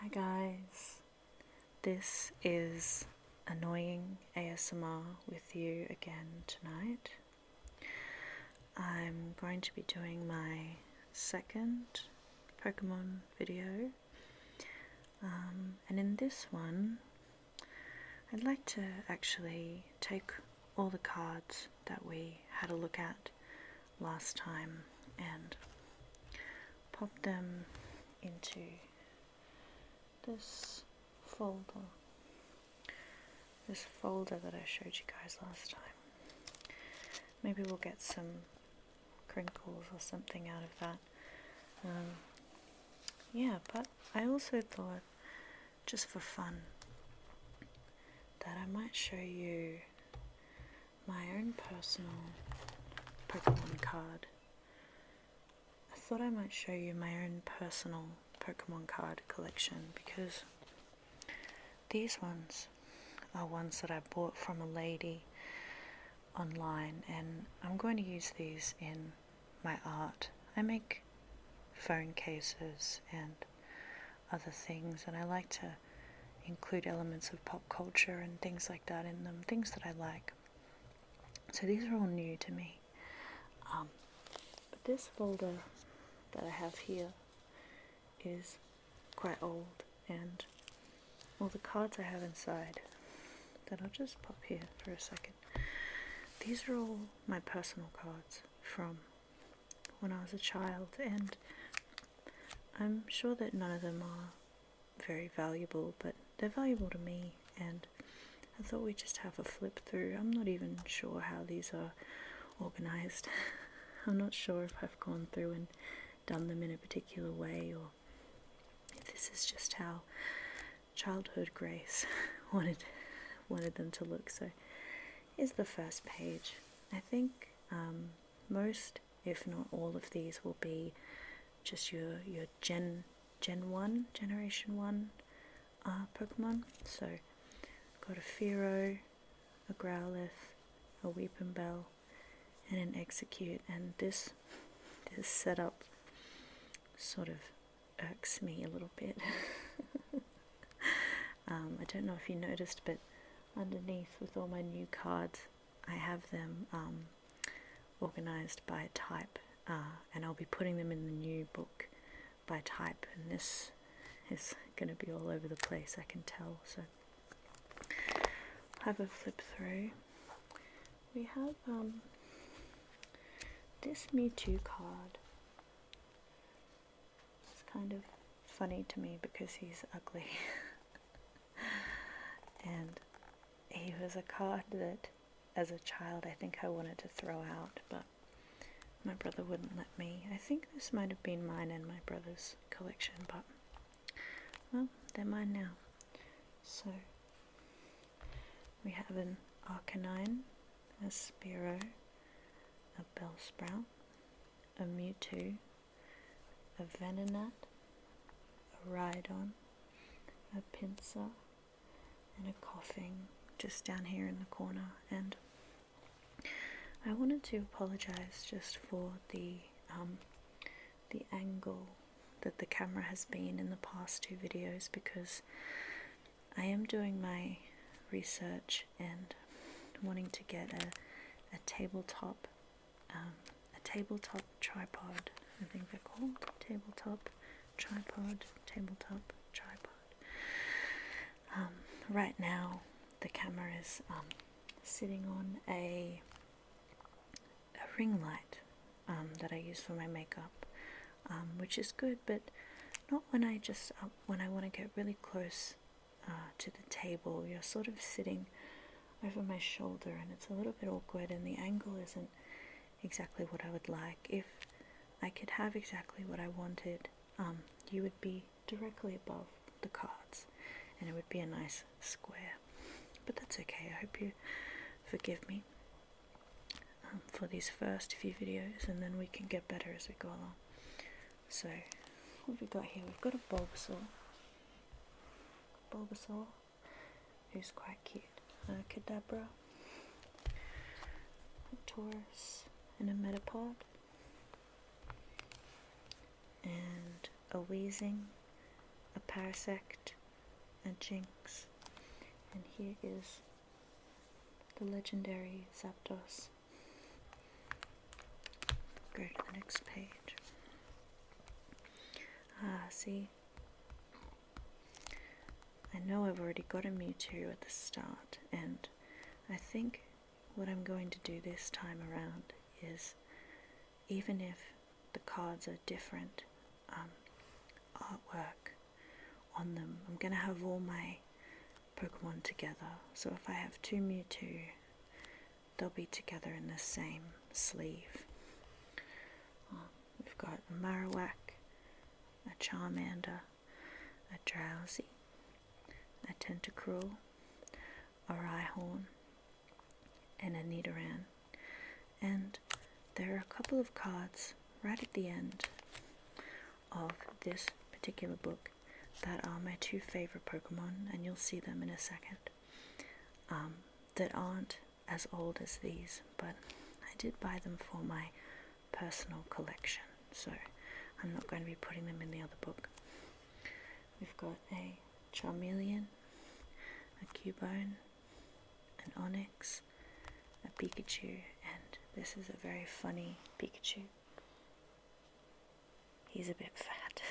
Hi guys, this is Annoying ASMR with you again tonight. I'm going to be doing my second Pokemon video, and in this one I'd like to actually take all the cards that we had a look at last time and pop them into this folder that I showed you guys last time. Maybe we'll get some crinkles or something out of that. Yeah, but I also thought, just for fun, that I might show you my own personal Pokemon card. I thought I might show you my own personal Pokemon card collection because these ones are ones that I bought from a lady online, and I'm going to use these in my art. I make phone cases and other things, and I like to include elements of pop culture and things like that in them, things that I like. So these are all new to me. But this folder that I have here is quite old, and all the cards I have inside that I'll just pop here for a second. These are all my personal cards from when I was a child, and I'm sure that none of them are very valuable, but they're valuable to me, and I thought we'd just have a flip through. I'm not even sure how these are organized. I'm not sure if I've gone through and done them in a particular way, or if this is just how childhood Grace wanted them to look. So here's the first page. I think most, if not all of these will be just your Generation 1 Pokemon. So got a Fearow, a Growlithe, a Weepinbell, and an Execute, and this setup sort of irks me a little bit. I don't know if you noticed, but underneath with all my new cards, I have them organized by type, and I'll be putting them in the new book by type, and this is going to be all over the place, I can tell. So have a flip through. We have this Mewtwo card. It's kind of funny to me because he's ugly. And he was a card that as a child I think I wanted to throw out, but my brother wouldn't let me. I think this might have been mine and my brother's collection, but well, they're mine now. So we have an Arcanine, a Spearow, a Bellsprout, a Mewtwo, a Venonat, a Rhydon, a Pinsir, and a Coughing just down here in the corner. And I wanted to apologize just for the angle that the camera has been in the past two videos, because I am doing my research and wanting to get a tabletop tripod. I think they're called tabletop tripod. Right now the camera is sitting on a ring light that I use for my makeup, which is good, but not when I want to get really close to the table. You're sort of sitting over my shoulder and it's a little bit awkward, and the angle isn't exactly what I would like. If I could have exactly what I wanted, you would be directly above the cards and it would be a nice square, but that's okay. I hope you forgive me for these first few videos, and then we can get better as we go along. So what have we got here? We've got a Bulbasaur, who's quite cute, a Kadabra, a Taurus, and a Metapod, and a Weezing, a Parasect, a Jinx, and here is the legendary Zapdos. Go to the next page. See? I know I've already got a Mewtwo at the start, and I think what I'm going to do this time around is, even if the cards are different artwork on them, I'm going to have all my Pokemon together. So if I have two Mewtwo, they'll be together in the same sleeve. We've got a Marowak, a Charmander, a Drowsy, a Tentacruel, a Rhyhorn, and a Nidoran. And there are a couple of cards right at the end of this particular book that are my two favorite Pokemon, and you'll see them in a second, that aren't as old as these, but I did buy them for my personal collection, so I'm not going to be putting them in the other book. We've got a Charmeleon, a Cubone, an Onix, a Pikachu, and this is a very funny Pikachu. He's a bit fat.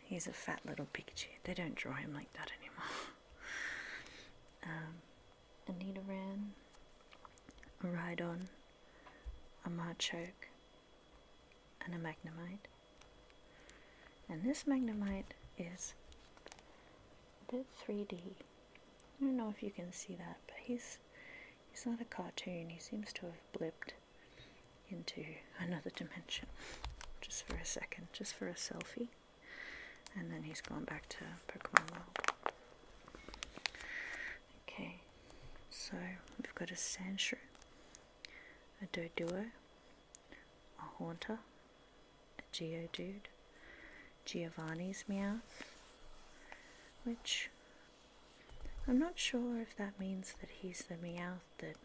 He's a fat little Pikachu. They don't draw him like that anymore. A Nidoran, a Rhydon, a Machoke, and a Magnemite. And this Magnemite is a bit 3D. I don't know if you can see that, but he's not a cartoon. He seems to have blipped into another dimension just for a second, just for a selfie, and then he's gone back to Pokemon World. Okay, so we've got a Sandshrew, a Doduo, a Haunter, a Geodude, Giovanni's Meowth, which I'm not sure if that means that he's the Meowth that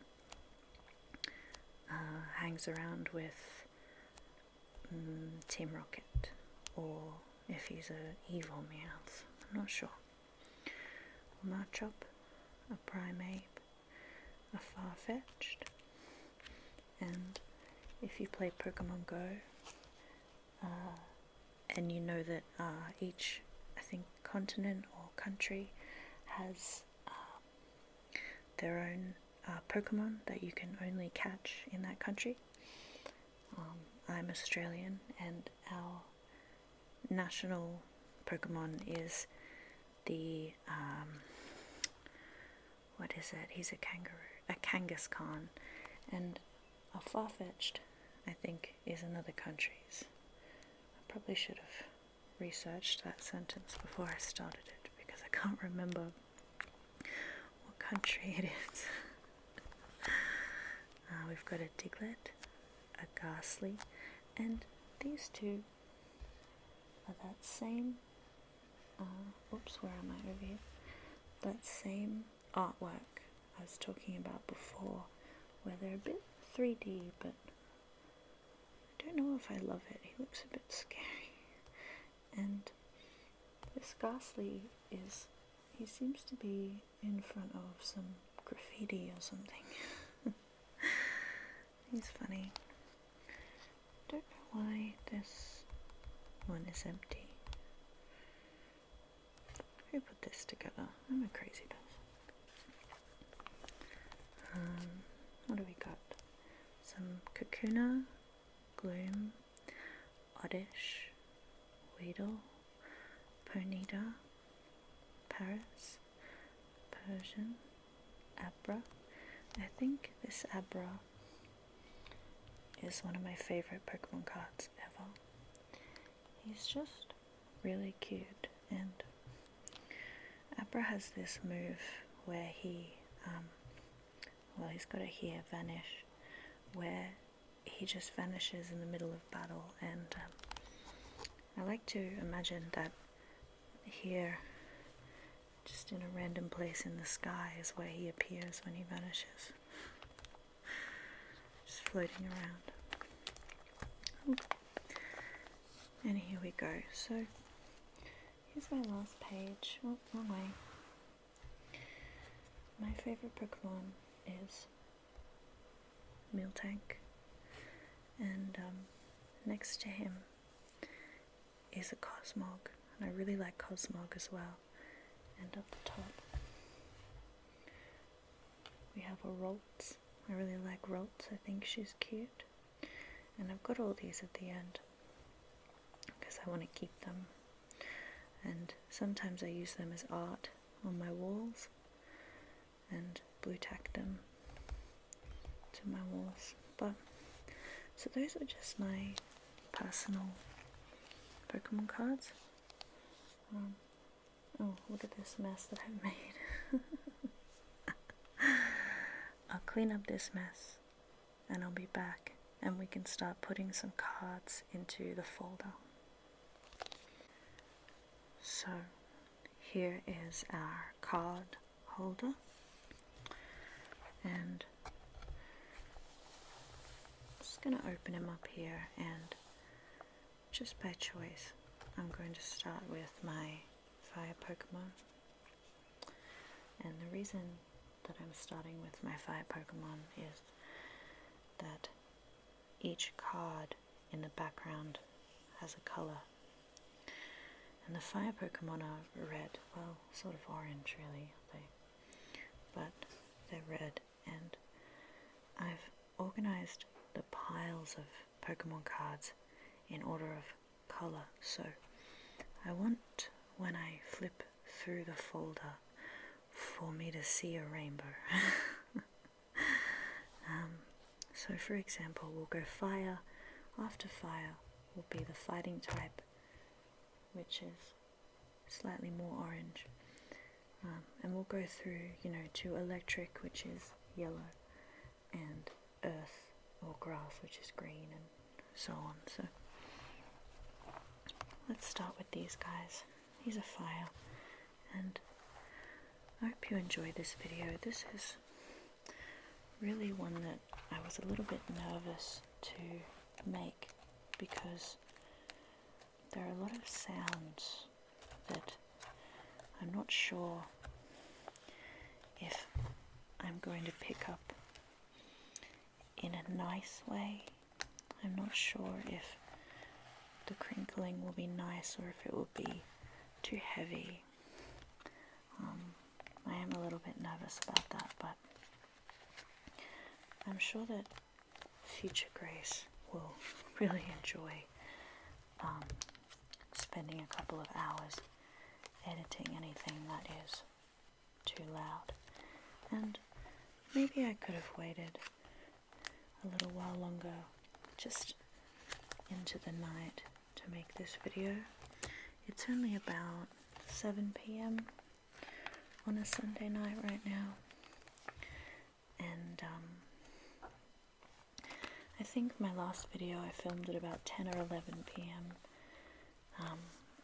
hangs around with Team Rocket, or if he's an evil Meowth. I'm not sure. A Machop, a Primeape, a Farfetch'd, and if you play Pokemon Go, and you know that each, I think, continent or country has their own Pokemon that you can only catch in that country. I'm Australian, and our national Pokemon is the what is it? He's a kangaroo, a Kangaskhan, and a Farfetch'd, I think, is in other countries. I probably should have researched that sentence before I started it, because I can't remember what country it is. We've got a Diglett, a Ghastly, and these two are that same, oops, where am I over here? That same artwork I was talking about before, where they're a bit 3D, but I don't know if I love it. He looks a bit scary. And this Ghastly he seems to be in front of some graffiti or something. He's funny. Don't know why this one is empty. Who put this together? I'm a crazy person. What do we got? Some Kakuna, Gloom, Oddish, Weedle, Ponyta, Paris, Persian, Abra. I think this Abra is one of my favorite Pokemon cards ever. He's just really cute, and Abra has this move where he, he's got a here vanish, where he just vanishes in the middle of battle, and I like to imagine that here, just in a random place in the sky, is where he appears when he vanishes. Just floating around. And here we go. So here's my last page. Oh, wrong way. My favorite Pokemon is Miltank, and next to him is a Cosmog, and I really like Cosmog as well. And up the top we have a Ralts. I really like Ralts, I think she's cute. And I've got all these at the end because I want to keep them, and sometimes I use them as art on my walls and blue tack them to my walls. But so those are just my personal Pokemon cards. Oh, look at this mess that I've made. I'll clean up this mess and I'll be back, and we can start putting some cards into the folder. So here is our card holder, and I'm just going to open him up here, and just by choice I'm going to start with my fire Pokemon. And the reason that I'm starting with my fire Pokemon is that each card in the background has a color. And the fire Pokemon are red, well, sort of orange really, but they're red, and I've organized the piles of Pokemon cards in order of color. So I want, when I flip through the folder, for me to see a rainbow. So for example, we'll go fire. After fire will be the fighting type, which is slightly more orange, and we'll go through, to electric, which is yellow, and earth or grass, which is green, and so on. So let's start with these guys. These are fire, and I hope you enjoy this video. This is really one that I was a little bit nervous to make because there are a lot of sounds that I'm not sure if I'm going to pick up in a nice way. I'm not sure if the crinkling will be nice or if it will be too heavy. I am a little bit nervous about that, but I'm sure that future Grace will really enjoy spending a couple of hours editing anything that is too loud. And maybe I could have waited a little while longer, just into the night, to make this video. It's only about 7 p.m. on a Sunday night right now, and I think my last video I filmed at about 10 or 11 p.m.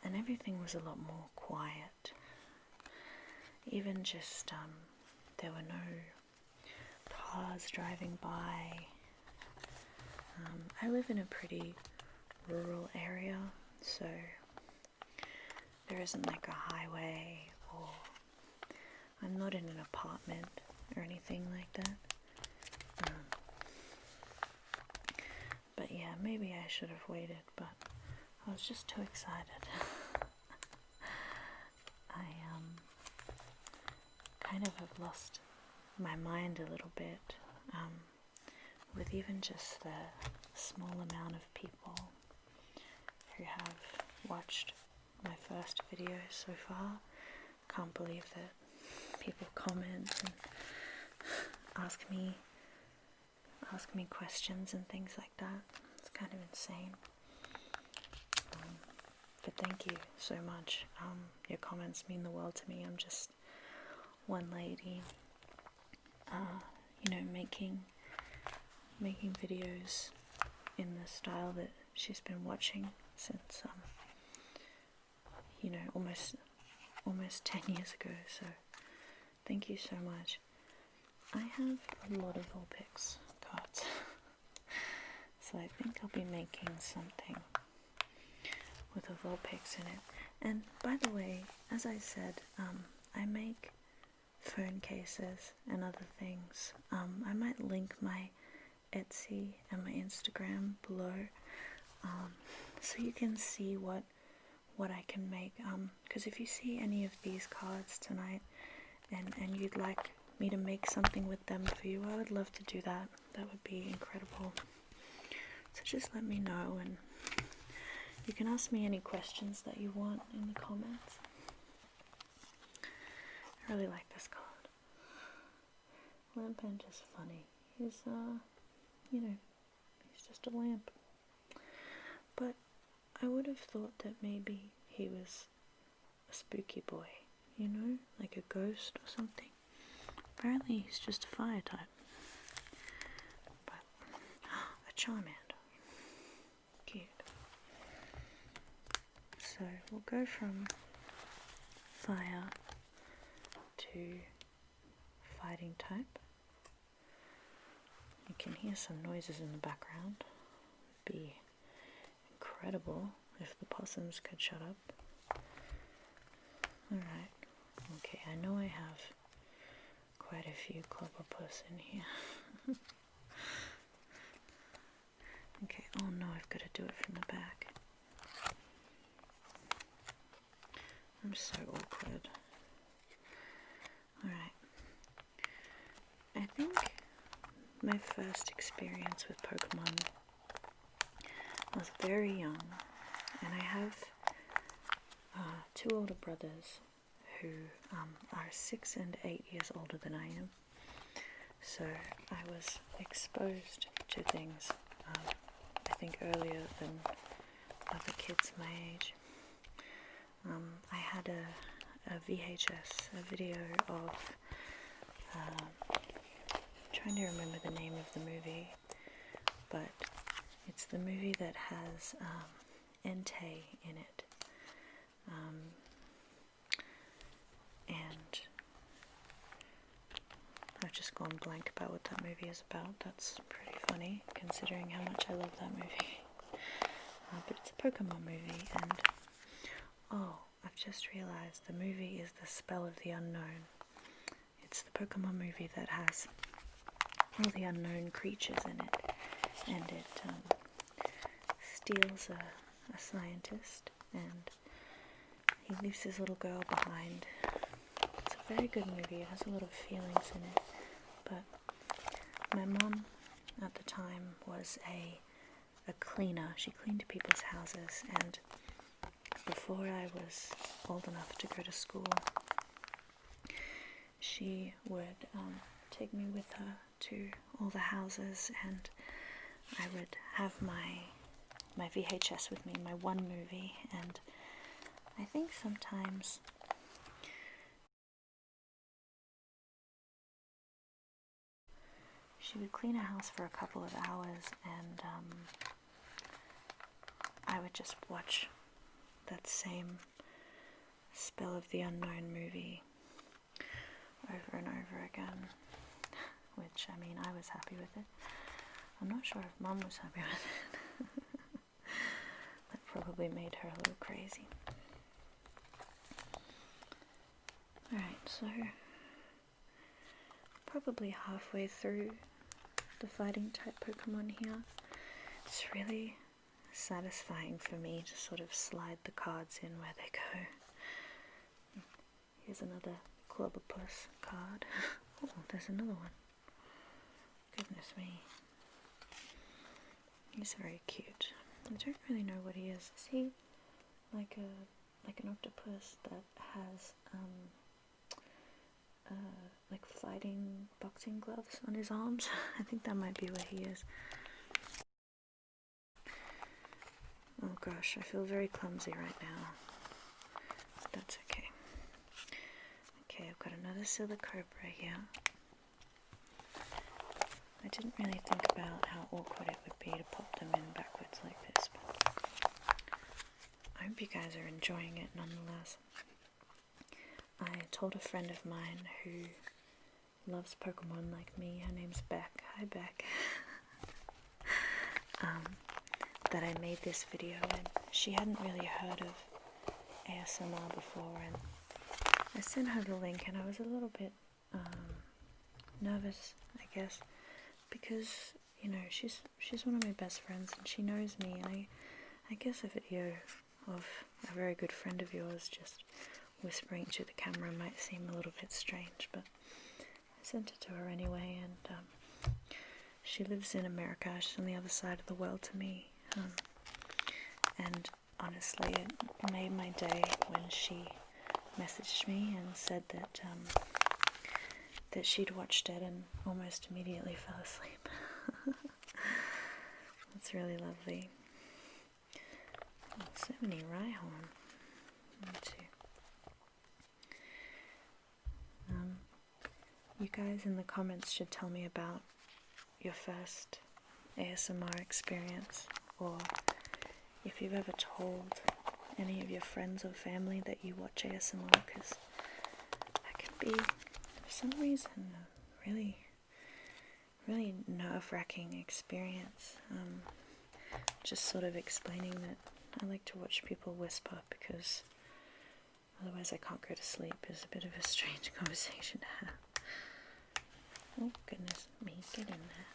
And everything was a lot more quiet. Even just there were no cars driving by. I live in a pretty rural area, so there isn't like a highway, or I'm not in an apartment or anything like that. But yeah, maybe I should have waited, but I was just too excited. I kind of have lost my mind a little bit with even just the small amount of people who have watched my first video so far. Can't believe that people comment and ask me questions and things like that. It's kind of insane. But thank you so much. Your comments mean the world to me. I'm just one lady, making videos in the style that she's been watching since, almost 10 years ago. So thank you so much. I have a lot of Vulpix cards, so I think I'll be making something with a Vulpix in it. And by the way, as I said, I make phone cases and other things. I might link my Etsy and my Instagram below, so you can see what I can make. Because if you see any of these cards tonight and you'd like me to make something with them for you, I would love to do that. That would be incredible. So just let me know, and you can ask me any questions that you want in the comments. I really like this card. Lampend is funny. He's, you know, he's just a lamp. But I would have thought that maybe he was a spooky boy, you know, like a ghost or something. Apparently he's just a fire type. But, a Charmander. Cute. So we'll go from fire to fighting type. You can hear some noises in the background. It'd be incredible if the possums could shut up. Alright. Okay, I know I have quite a few clobberpuss in here. Okay, oh no, I've got to do it from the back. I'm so awkward. Alright. I think my first experience with Pokemon, I was very young, and I have two older brothers who are 6 and 8 years older than I am. So I was exposed to things, I think, earlier than other kids my age. I had a VHS, a video of, trying to remember the name of the movie, but it's the movie that has Entei in it. And I've just gone blank about what that movie is about. That's pretty funny, considering how much I love that movie. But it's a Pokemon movie, and oh, I've just realized the movie is The Spell of the Unknown. It's the Pokemon movie that has all the unknown creatures in it, and it steals a scientist, and he leaves his little girl behind. It's a very good movie. It has a lot of feelings in it, but my mom at the time was a cleaner. She cleaned people's houses, and before I was old enough to go to school, she would take me with her to all the houses, and I would have my VHS with me, my one movie, and I think sometimes she would clean a house for a couple of hours, and I would just watch that same Spell of the Unknown movie over and over again, which, I mean, I was happy with it. I'm not sure if Mum was happy with it. That probably made her a little crazy. Alright, so probably halfway through the fighting type Pokemon here. It's really satisfying for me to sort of slide the cards in where they go. Here's another Clobberpuss card. Oh, there's another one. Goodness me. He's very cute. I don't really know what he is. Is he like an octopus that has like fighting boxing gloves on his arms? I think that might be what he is. Oh gosh, I feel very clumsy right now. But that's okay. Okay, I've got another Silicobra here. I didn't really think about how awkward it would be to pop them in backwards like this, but I hope you guys are enjoying it nonetheless. I told a friend of mine who loves Pokemon like me, her name's Beck, hi Beck, that I made this video, and she hadn't really heard of ASMR before, and I sent her the link, and I was a little bit nervous, I guess, because, you know, she's one of my best friends, and she knows me, and I guess a video of a very good friend of yours just whispering to the camera might seem a little bit strange, but I sent it to her anyway, and she lives in America. She's on the other side of the world to me, and honestly, it made my day when she messaged me and said that that she'd watched it and almost immediately fell asleep. That's really lovely. Oh, so many Rhyhorn. You guys in the comments should tell me about your first ASMR experience, or if you've ever told any of your friends or family that you watch ASMR, because that can be, for some reason, a really, really nerve-wracking experience. Just sort of explaining that I like to watch people whisper, because otherwise I can't go to sleep is a bit of a strange conversation to have. Oh goodness me, get in there.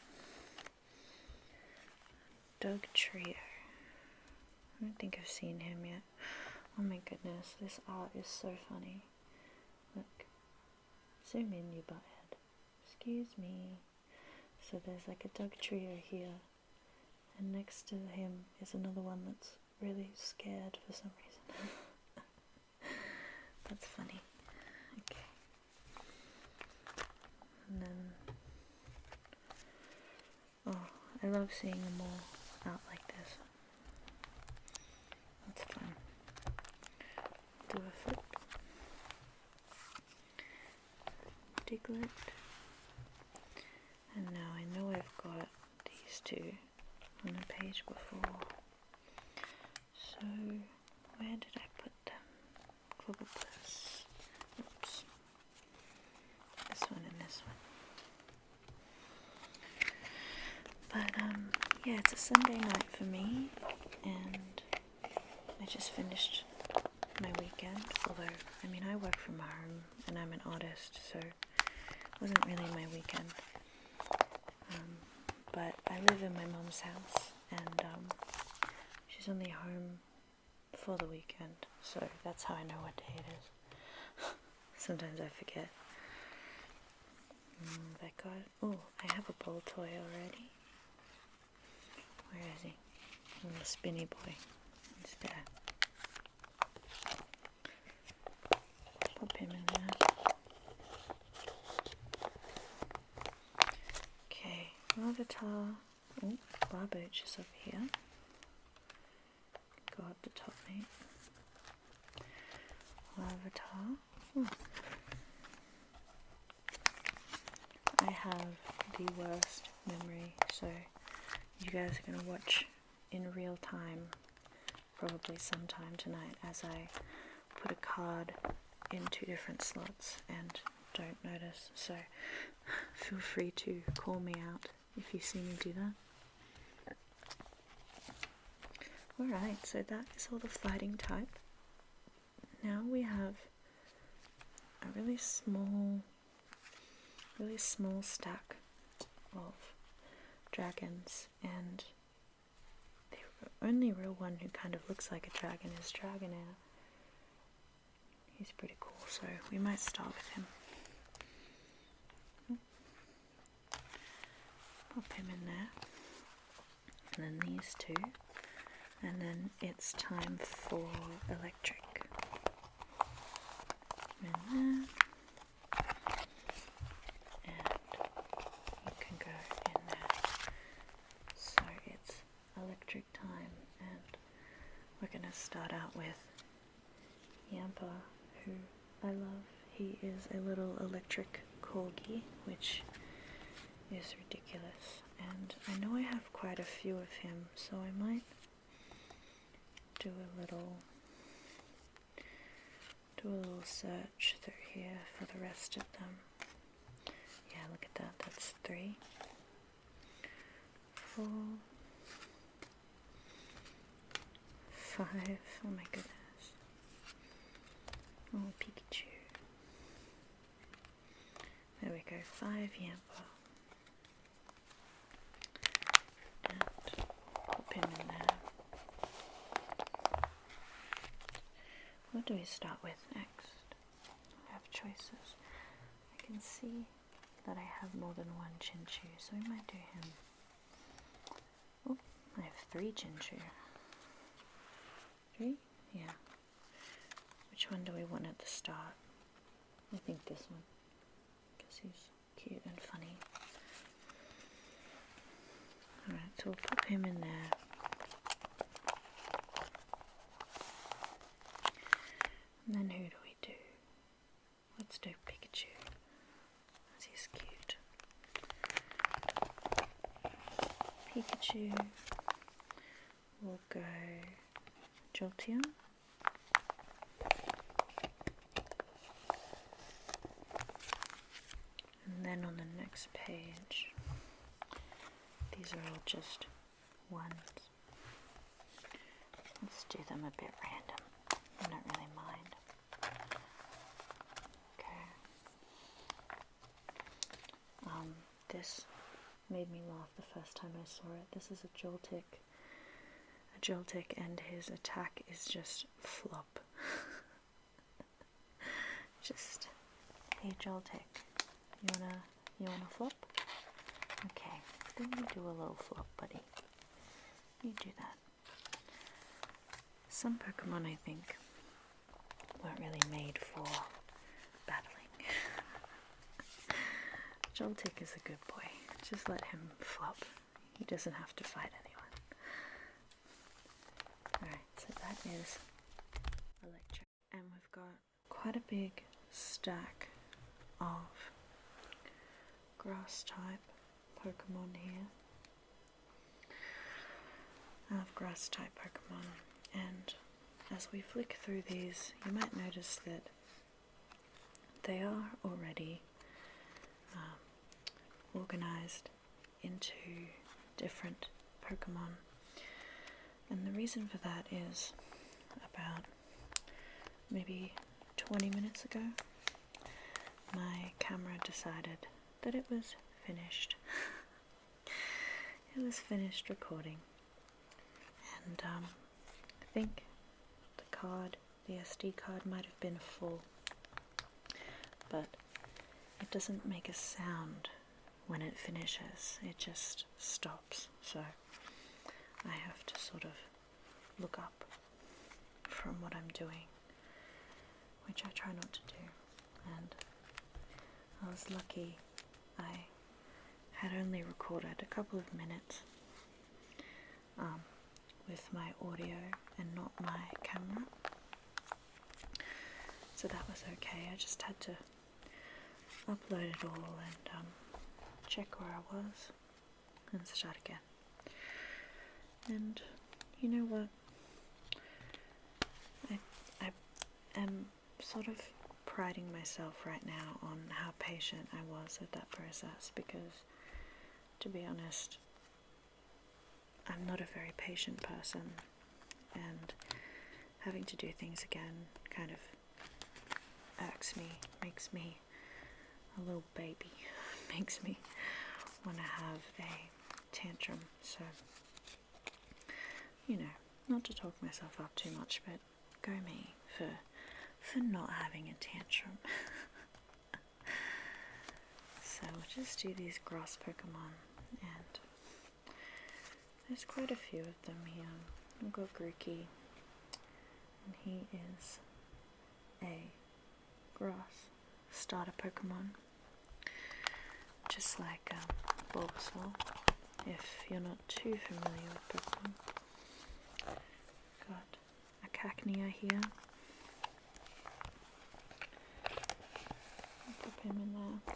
Doug Trio. I don't think I've seen him yet. Oh my goodness, this art is so funny. Look. Zoom in, you butthead. Excuse me. So there's like a Doug Trio here, and next to him is another one that's really scared for some reason. That's funny. Okay. And then, oh, I love seeing them all out like this. That's fun. Do a flip. Diglett. And now I know I've got these two on a page before. So, where did I put them? Clobbopus. Oops. This one and this one. But, yeah, it's a Sunday night for me, and I just finished my weekend, although, I mean, I work from home, and I'm an artist, so it wasn't really my weekend. But I live in my mum's house, and she's only home for the weekend, so that's how I know what day it is. Sometimes I forget. Oh, I have a ball toy already. Where is he? Little spinny boy. He's there. Pop him in there. Okay, Avatar. Oh, Barbooch is up here. Go up the top, mate. Avatar. Ooh. I have the worst memory, so you guys are going to watch in real time, probably sometime tonight, as I put a card in 2 different slots and don't notice, so feel free to call me out if you see me do that. Alright, so that is all the fighting type. Now we have a really small stack of dragons, and the only real one who kind of looks like a dragon is Dragonair. He's pretty cool, so we might start with him. Pop him in there, and then these two, and then it's time for electric. In there. Electric time, and we're going to start out with Yampa, who I love. He is a little electric corgi, which is ridiculous, and I know I have quite a few of him, so I might do a little search through here for the rest of them. Yeah, look at that, that's 3, 4, 5. Oh my goodness. Oh, Pikachu. There we go. 5 Yamper. And pop him in there. What do we start with next? I have choices. I can see that I have more than one Chinchu, so we might do him. Oh, I have 3 Chinchu. 3? Yeah. Which one do we want at the start? I think this one, because he's cute and funny. Alright, so we'll pop him in there. And then who do we do? Let's do Pikachu, as he's cute. Pikachu. We'll go Jolteon. And then on the next page, these are all just ones. Let's do them a bit random. I don't really mind. Okay. This made me laugh the first time I saw it. This is a Joltik, and his attack is just flop. Just, hey Joltik, you wanna flop? Okay, then you do a little flop, buddy. You do that. Some Pokemon, I think, weren't really made for battling. Joltik is a good boy. Just let him flop. He doesn't have to fight anyone. Alright, so that is electric. And we've got quite a big stack of grass type Pokemon here. Of grass type Pokemon. And as we flick through these, you might notice that they are already organized into different Pokemon. And the reason for that is about maybe 20 minutes ago, my camera decided that it was finished. It was finished recording. And I think the SD card might have been full, but it doesn't make a sound when it finishes. It just stops. So I have to sort of look up from what I'm doing, which I try not to do. And I was lucky I had only recorded a couple of minutes with my audio and not my camera, so that was okay. I just had to upload it all and check where I was and start again. And you know what? I am sort of priding myself right now on how patient I was with that process, because to be honest, I'm not a very patient person, and having to do things again kind of irks me, makes me a little baby, makes me want to have a tantrum. So, you know, not to talk myself up too much, but go me for not having a tantrum. So we'll just do these grass Pokemon, and there's quite a few of them here. We've got Grookey, and he is a grass starter Pokemon, just like Bulbasaur, if you're not too familiar with Pokemon. Got a Cacnea here. I'll pop him in there.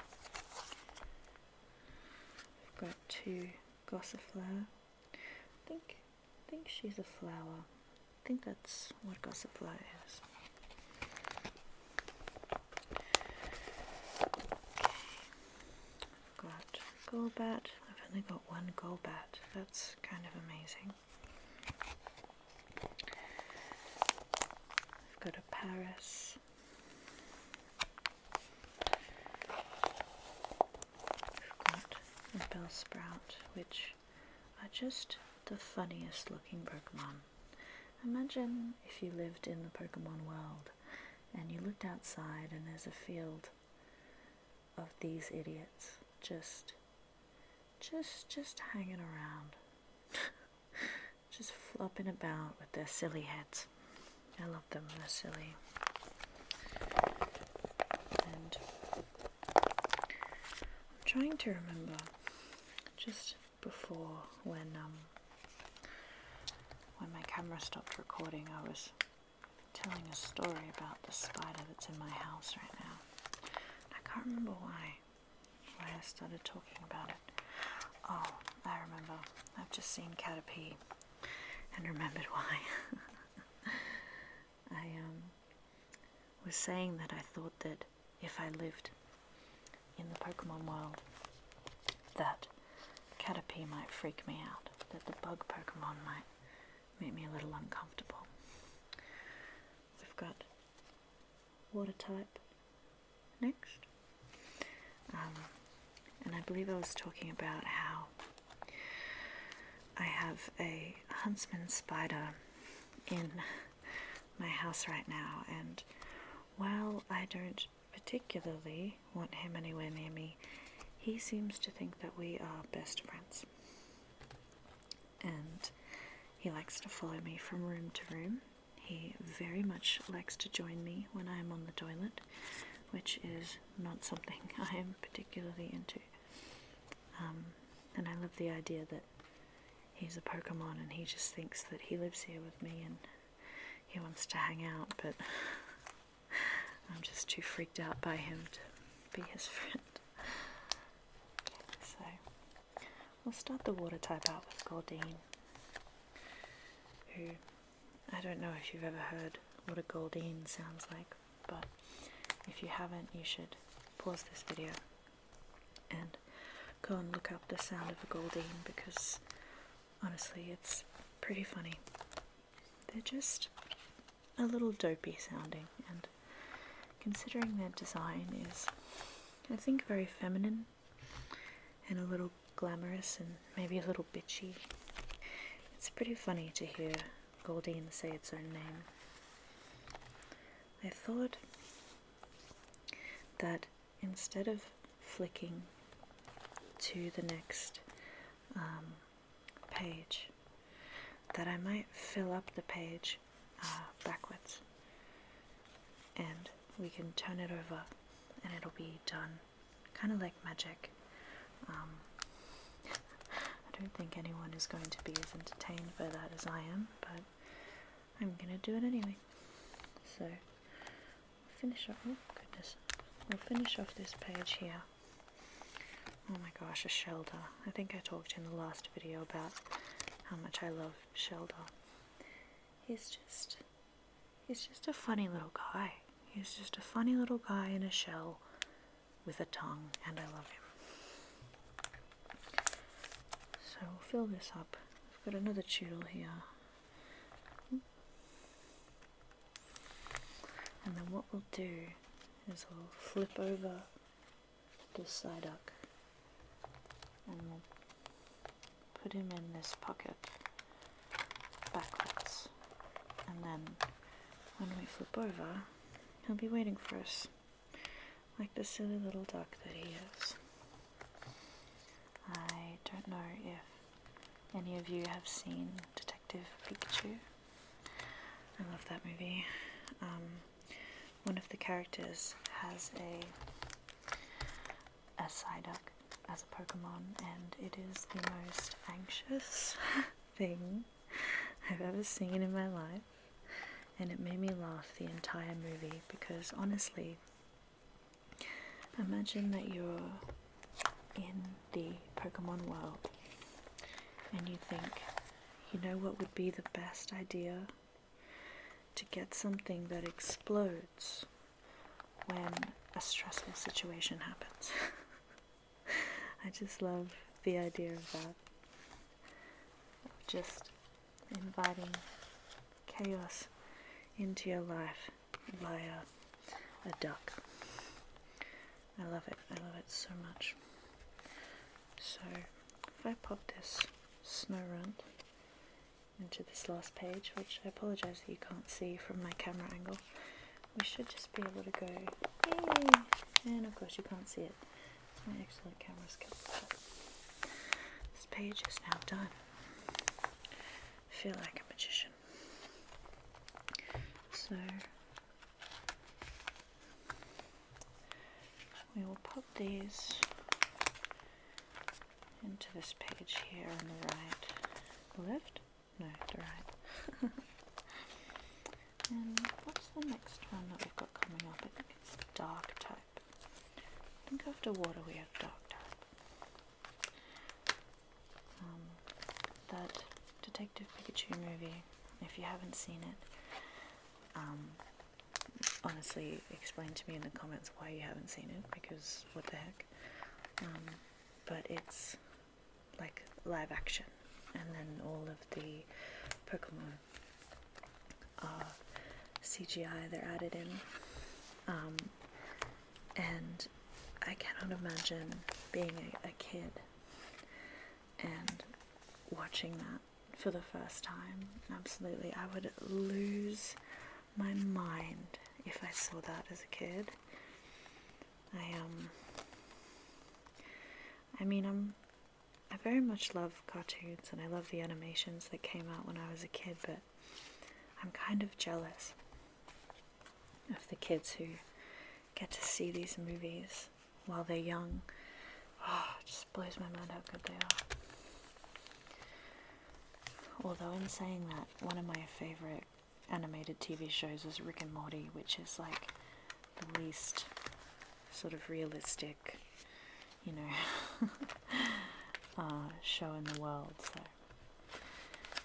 We've got 2 Gossifleur. I think she's a flower. I think that's what Gossifleur is. Okay. Got Golbat. I've only got 1 Golbat. That's kind of amazing. Paris. We've got a Bellsprout, which are just the funniest looking Pokemon. Imagine if you lived in the Pokemon world and you looked outside and there's a field of these idiots just hanging around, just flopping about with their silly heads. I love them, they're silly. And I'm trying to remember just before when my camera stopped recording, I was telling a story about the spider that's in my house right now. I can't remember why I started talking about it. Oh, I remember. I've just seen Caterpie and remembered why. I was saying that I thought that if I lived in the Pokemon world, that Caterpie might freak me out, that the bug Pokemon might make me a little uncomfortable. We've got water type next. And I believe I was talking about how I have a huntsman spider in my house right now, and while I don't particularly want him anywhere near me, he seems to think that we are best friends. And he likes to follow me from room to room. He very much likes to join me when I am on the toilet, which is not something I am particularly into. And I love the idea that he's a Pokemon and he just thinks that he lives here with me and he wants to hang out, but I'm just too freaked out by him to be his friend. Okay, so we'll start the water type out with Goldeen, who, I don't know if you've ever heard what a Goldeen sounds like, but if you haven't, you should pause this video and go and look up the sound of a Goldeen, because honestly it's pretty funny. They're just a little dopey sounding, and considering their design is, I think, very feminine and a little glamorous and maybe a little bitchy, it's pretty funny to hear Goldeen say its own name. I thought that instead of flicking to the next page, that I might fill up the page backwards, and we can turn it over and it'll be done, kind of like magic. I don't think anyone is going to be as entertained by that as I am, but I'm gonna do it anyway. So finish off, oh goodness, we'll finish off this page here. Oh my gosh, a Shelter. I think I talked in the last video about how much I love Shelter. He's just a funny little guy. He's just a funny little guy in a shell with a tongue, and I love him. So we'll fill this up. I've got another Choodle here. And then what we'll do is we'll flip over this Psyduck and we'll put him in this pocket backwards, and then when we flip over he'll be waiting for us like the silly little duck that he is. I don't know if any of you have seen Detective Pikachu. I love that movie. One of the characters has a Psyduck as a Pokemon, and it is the most anxious thing I've ever seen in my life, and it made me laugh the entire movie, because honestly, imagine that you're in the Pokemon world and you think, you know what would be the best idea? To get something that explodes when a stressful situation happens. I just love the idea of that. Of just inviting chaos into your life via a duck. I love it so much. So if I pop this snow runt into this last page, which I apologize that you can't see from my camera angle, we should just be able to go, yay! And of course you can't see it. It's my excellent camera skills. This page is now done. I feel like a magician. So we will pop these into this page here on the right. The left? No, the right. And what's the next one that we've got coming up? I think it's dark type. I think after water we have dark type. That Detective Pikachu movie, if you haven't seen it, honestly explain to me in the comments why you haven't seen it, because what the heck. But it's like live action, and then all of the Pokemon are CGI, they're added in, and I cannot imagine being a kid and watching that for the first time. Absolutely, I would lose my mind if I saw that as a kid. I very much love cartoons, and I love the animations that came out when I was a kid, but I'm kind of jealous of the kids who get to see these movies while they're young. Oh, it just blows my mind how good they are. Although in saying that, one of my favorite animated TV shows is Rick and Morty, which is like the least sort of realistic, you know, show in the world, so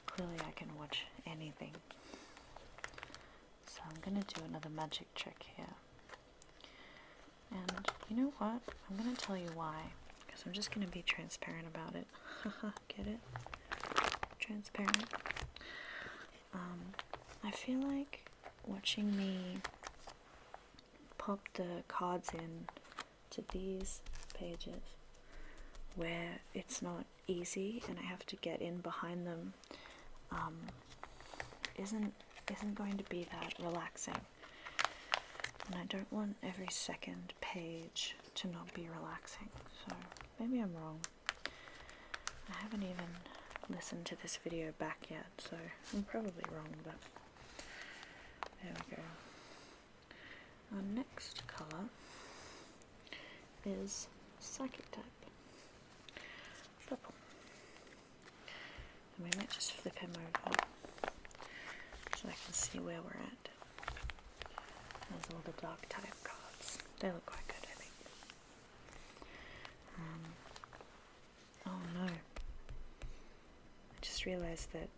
clearly I can watch anything. So I'm gonna do another magic trick here, and you know what, I'm gonna tell you why, because I'm just gonna be transparent about it. Get it? Transparent. I feel like watching me pop the cards in to these pages where it's not easy and I have to get in behind them isn't going to be that relaxing, and I don't want every second page to not be relaxing. So maybe I'm wrong. I haven't even listened to this video back yet, so I'm probably wrong, but there we go. Our next colour is Psychic type. Purple. And we might just flip him over so I can see where we're at. There's all the dark type cards. They look quite good, I think. Oh no. I just realised that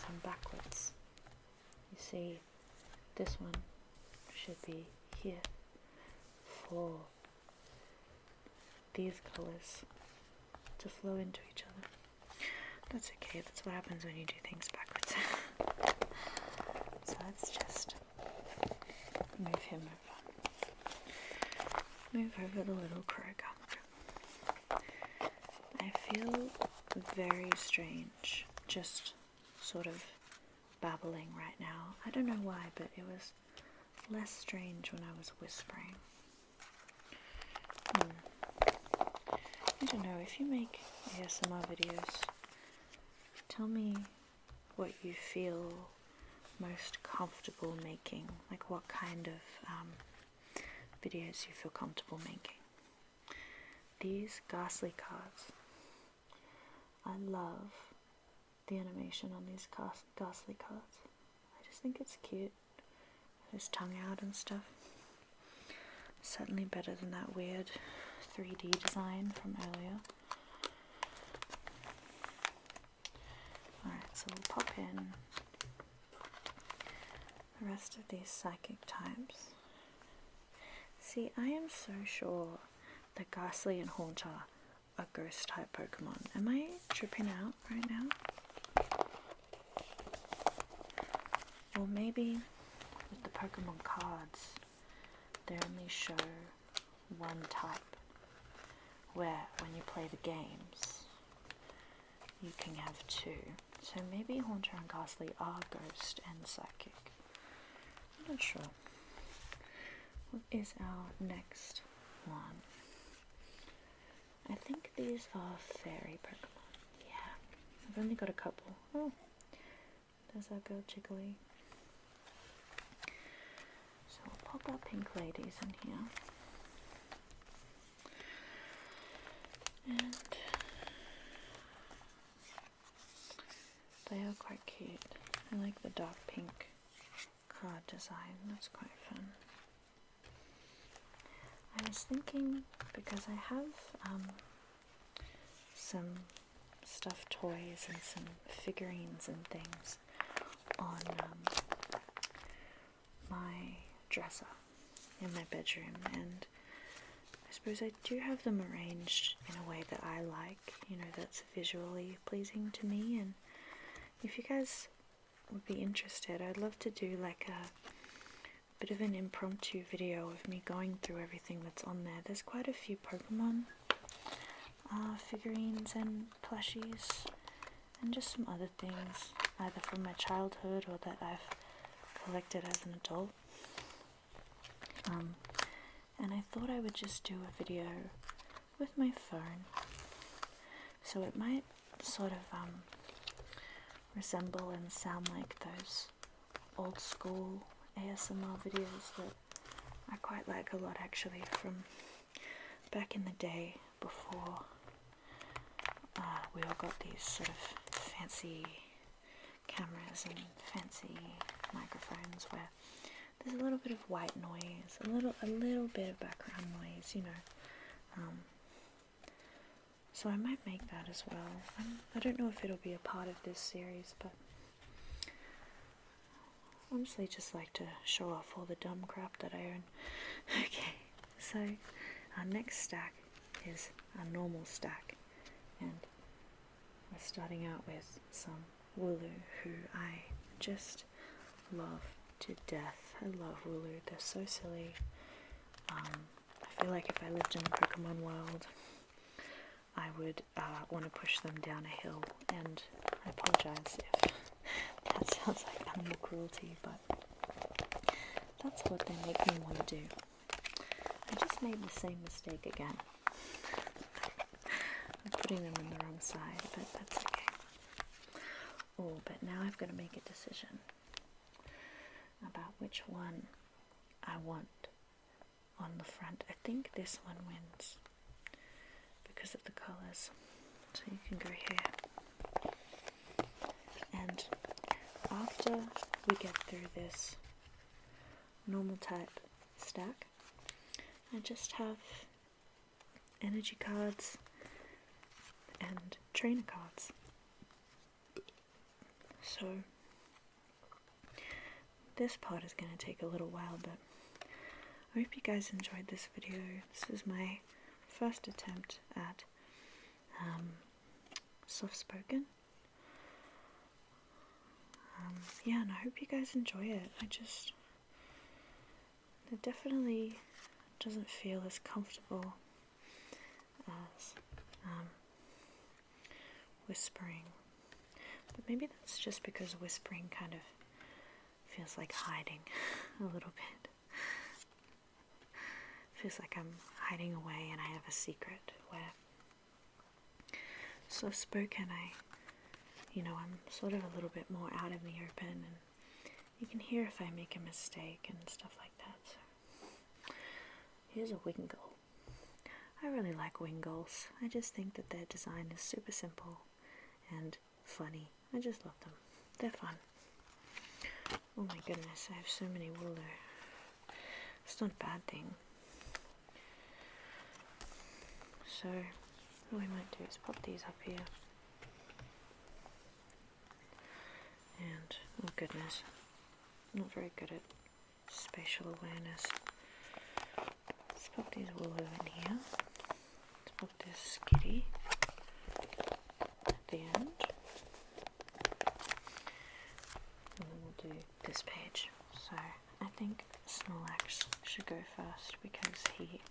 I'm backwards. You see, this one should be here for these colours to flow into each other. That's okay, that's what happens when you do things backwards. So let's just move him over. Move over the little Kroger. I feel very strange just sort of babbling right now. I don't know why, but it was less strange when I was whispering. I don't know, if you make ASMR videos, tell me what you feel most comfortable making, like what kind of videos you feel comfortable making. These ghastly cards, I love the animation on these ghastly cards. I just think it's cute. His tongue out and stuff. Certainly better than that weird 3D design from earlier. Alright, so we'll pop in the rest of these psychic types. See, I am so sure that Ghastly and Haunter are ghost type Pokemon. Am I tripping out right now? Or maybe with the Pokemon cards, they only show one type, where when you play the games, you can have two. So maybe Haunter and Ghastly are Ghost and Psychic. I'm not sure. What is our next one? I think these are Fairy Pokemon. Yeah, I've only got a couple. Oh, there's our girl Jiggly. So we'll pop our pink ladies in here. And they are quite cute. I like the dark pink card design. That's quite fun. I was thinking, because I have some stuffed toys and some figurines and things on my dresser in my bedroom, and I suppose I do have them arranged in a way that I like, you know, that's visually pleasing to me. And if you guys would be interested, I'd love to do like a bit of an impromptu video of me going through everything that's on there. There's quite a few Pokemon figurines and plushies, and just some other things, either from my childhood or that I've collected as an adult. And I thought I would just do a video with my phone, so it might sort of resemble and sound like those old school ASMR videos that I quite like a lot, actually, from back in the day before we all got these sort of fancy cameras and fancy microphones where there's a little bit of white noise, a little bit of background noise, you know. So I might make that as well. I don't know if it'll be a part of this series, but honestly just like to show off all the dumb crap that I own. Okay, so our next stack is a normal stack, and we're starting out with some Wooloo, who I just love to death. I love Wooloo, they're so silly. I feel like if I lived in the Pokemon world, I would want to push them down a hill, and I apologize if that sounds like animal cruelty, but that's what they make me want to do. I just made the same mistake again. I'm putting them on the wrong side, but that's okay. Oh, but now I've got to make a decision about which one I want on the front. I think this one wins because of the colours. So you can go here. And after we get through this normal type stack, I just have energy cards and trainer cards. So this part is going to take a little while, but I hope you guys enjoyed this video. This is my first attempt at soft-spoken. Yeah, and I hope you guys enjoy it. It definitely doesn't feel as comfortable as whispering. But maybe that's just because whispering kind of feels like hiding a little bit. Feels like I'm hiding away and I have a secret, where soft-spoken, I'm sort of a little bit more out in the open, and you can hear if I make a mistake and stuff like that. So here's a Wingull. I really like Wingulls. I just think that their design is super simple and funny. I just love them. They're fun. Oh my goodness, I have so many Wooloo. It's not a bad thing. So what we might do is pop these up here. And, oh goodness, I'm not very good at spatial awareness. Let's pop these Wooloo in here. Let's pop this kitty at the end. And then we'll do this page. So I think Snorlax should go first because he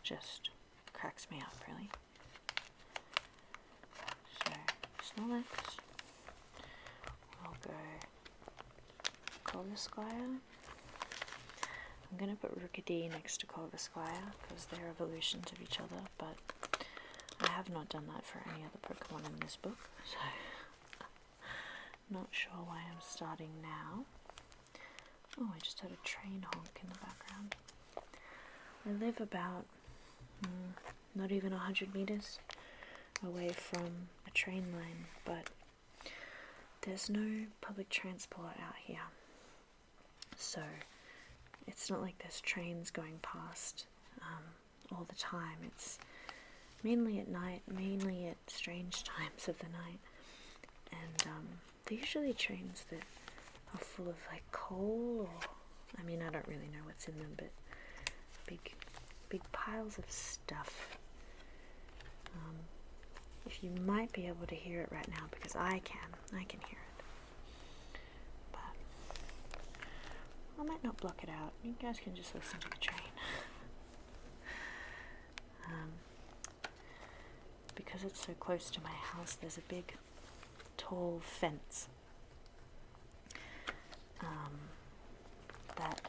just cracks me up, really. So Snorlax, we'll go Corvisquire. I'm going to put Rookidee next to Corvisquire because they're evolutions of each other, but I have not done that for any other Pokemon in this book, so not sure why I'm starting now. Oh, I just had a train honk in the background. I live about not even 100 meters away from a train line, but there's no public transport out here, so it's not like there's trains going past all the time. It's mainly at night, mainly at strange times of the night, and they're usually trains that are full of like coal, or I mean, I don't really know what's in them, but big piles of stuff. If you might be able to hear it right now, because I can hear it, but I might not block it out. You guys can just listen to the train. Because it's so close to my house, there's a big tall fence that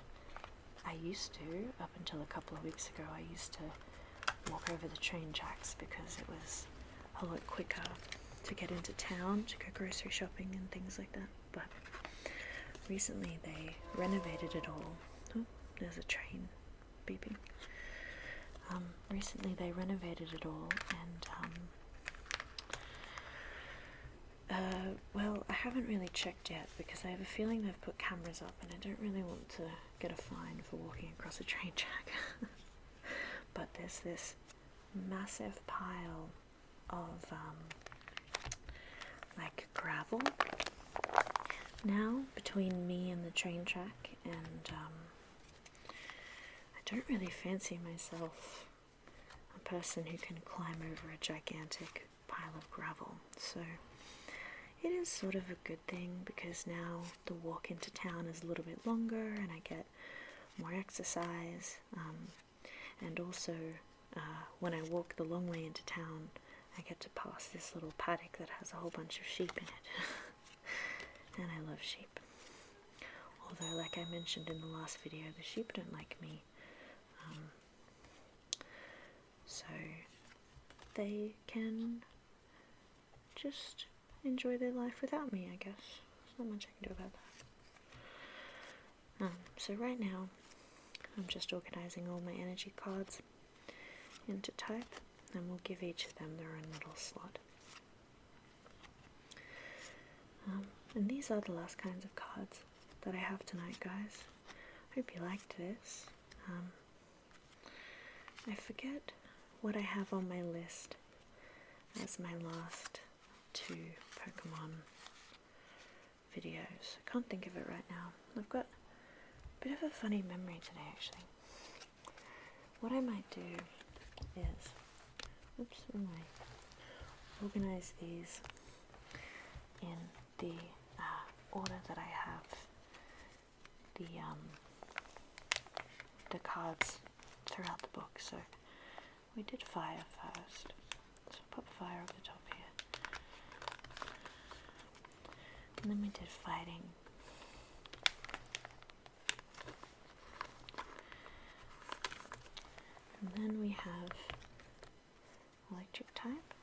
I used to, up until a couple of weeks ago, I used to walk over the train tracks because it was a lot quicker to get into town, to go grocery shopping and things like that. But recently they renovated it all. Oh, there's a train beeping. Recently they renovated it all, and well, I haven't really checked yet because I have a feeling they've put cameras up and I don't really want to get a fine for walking across a train track. But there's this massive pile of like gravel now between me and the train track, and I don't really fancy myself a person who can climb over a gigantic pile of gravel, so it is sort of a good thing because now the walk into town is a little bit longer and I get more exercise, and also when I walk the long way into town I get to pass this little paddock that has a whole bunch of sheep in it. And I love sheep. Although, like I mentioned in the last video, the sheep don't like me. So they can just enjoy their life without me, I guess. There's not much I can do about that. So right now, I'm just organizing all my energy cards into type, and we'll give each of them their own little slot. And these are the last kinds of cards that I have tonight, guys. Hope you liked this. I forget what I have on my list as my last 2 Pokemon videos. I can't think of it right now. I've got a bit of a funny memory today, actually. What I might do is, organize these in the order that I have the cards throughout the book. So we did fire first, so put fire up the top here, and then we did fighting, and then we have electric type,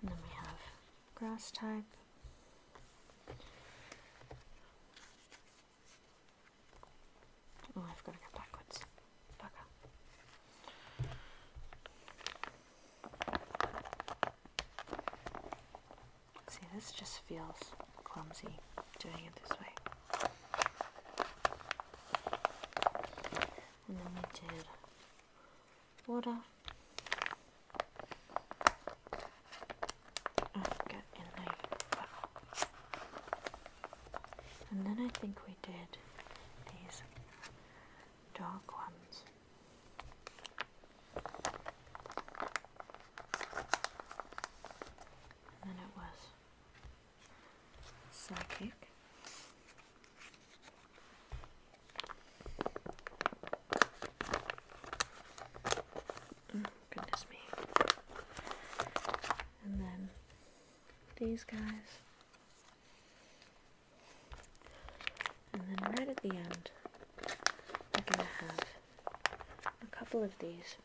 and then we have grass type, oh, I've got to go backwards, bugger. See, this just feels clumsy doing it this way. And then we did water. Oh, get in there. And then I think we did these dark ones. psychic. Oh, goodness me. And then these guys. And then right at the end, we're going to have a couple of these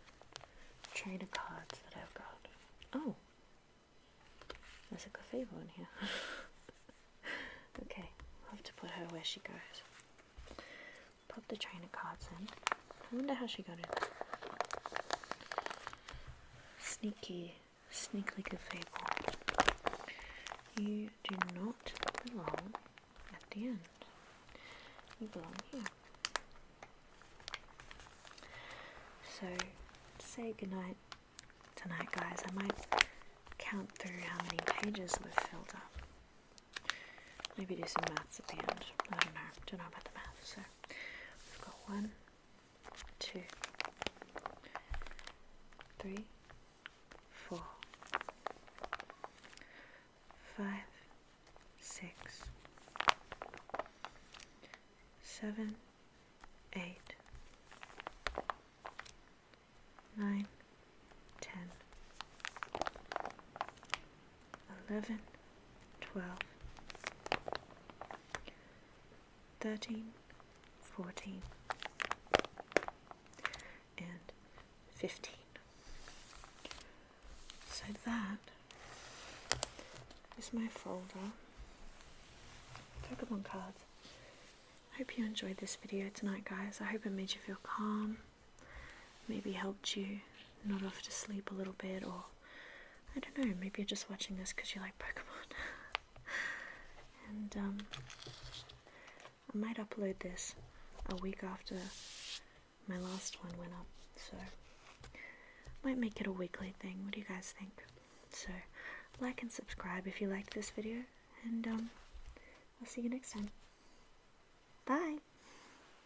trainer cards that I've got. Oh, there's a Clefable in here. Okay, I'll have to put her where she goes. Pop the trainer cards in. I wonder how she got in. Sneakily Clefable. You do not belong at the end. You belong here. So, to say goodnight tonight, guys, I might count through how many pages we've filled up. Maybe do some maths at the end. I don't know about the math. So, we've got 1, 2, 3, 4, 5, 6, 7, 8, 9, 10, 11, 12, 13, 14, and 15. So that is my folder. Pokemon cards. I hope you enjoyed this video tonight, guys. I hope it made you feel calm. Maybe helped you nod off to sleep a little bit, or I don't know, maybe you're just watching this because you like Pokemon. And I might upload this a week after my last one went up, so might make it a weekly thing. What do you guys think? So like and subscribe if you liked this video, and I'll see you next time. Bye!